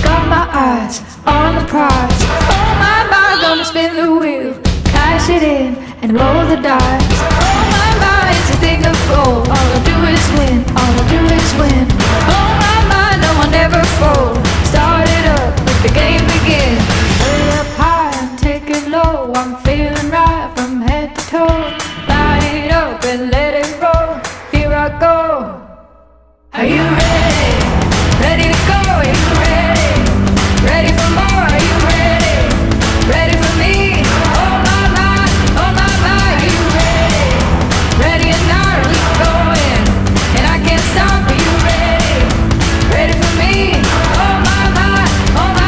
got my eyes on the prize. Oh my, gonna spin the wheel, cash it in and roll the dice. Oh my, it's a thing of gold. All I do is win, all I do is win. Oh my, no one ever fold. Start it up, let the game begin. Way up high and take it low. I'm feeling right from head to toe. Light it up and let it roll. Here I go. Are you ready? Ready to go? Are you ready? Ready for more? Are you ready? Ready for me? Oh my, are you ready? Ready or not, we going, and I can't stop. Are you ready? Ready for me? Oh my, oh my.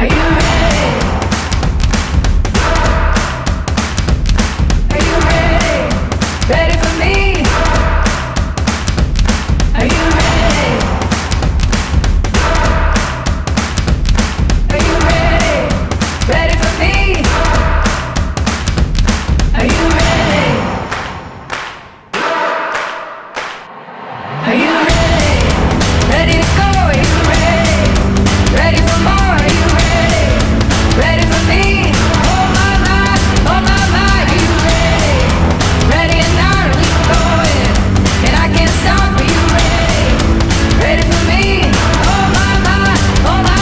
Are you ready? Are you ready? Ready for me? Are you ready? Are you ready? Ready for me? Are you ready? Are you ready? Ready to go? Are you ready? Ready for more? Are you ready? Ready for me? Oh my, are you ready? Ready or not, we going, and I can't stop. Are you ready? Ready for me? Oh my, oh my.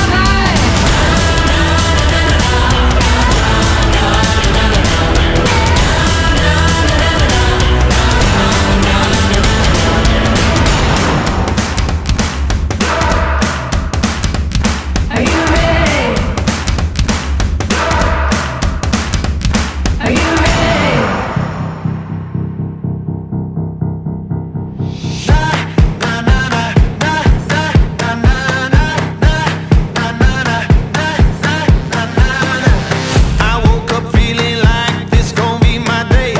Are you ready? Are you ready? I woke up feeling like this gon' be my day.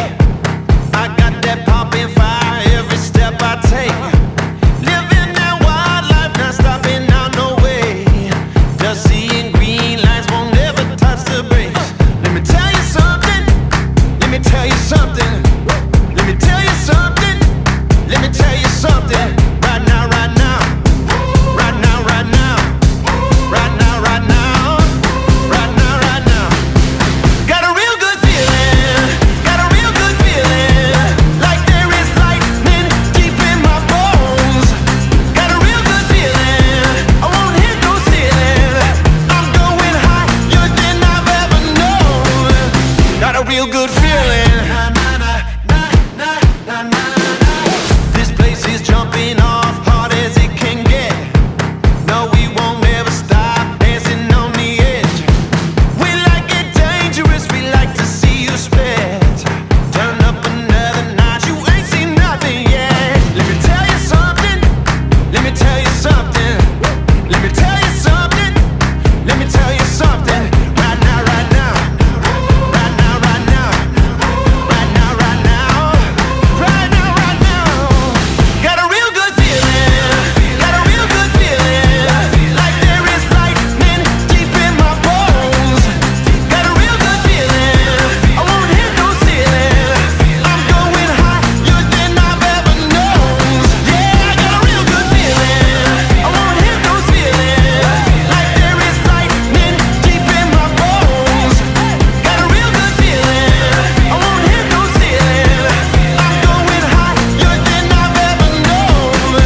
I got that poppin' fire every step I take. Living that wild life, not stopping out no way. Just seeing green lights, won't never touch the brakes. Let me tell you something. Let me tell you something. Let me tell you something. Let me tell you something. Right now, right now. Right now, right now. Right now, right now. Right now, right now. Got a real good feeling. Got a real good feeling. Like there is lightning deep in my bones. Got a real good feeling. I won't hit no ceiling. I'm going higher than I've ever known. Got a real good feeling. This place is jumping off hard as it can get. No, we won't ever stop dancing on the edge. We like it dangerous, we like to see you spit. Turn up another notch, you ain't seen nothing yet. Let me tell you something. Let me tell you something. Let me tell you something. Let me tell you something. Right now, right now. Right now, right now. Right now, right now. Right now, right now. Got a real good feeling. Got a real good feeling. Like there is lightning deep in my bones. Got a real good feeling. I won't hit no ceiling. I'm going higher than I've ever known. Yeah, I got a real good feeling. I won't hit no ceiling. Like there is lightning deep in my bones. Got a real good feeling. I won't hit no ceiling. I'm going higher than I've ever known.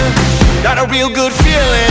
Got a real good feeling.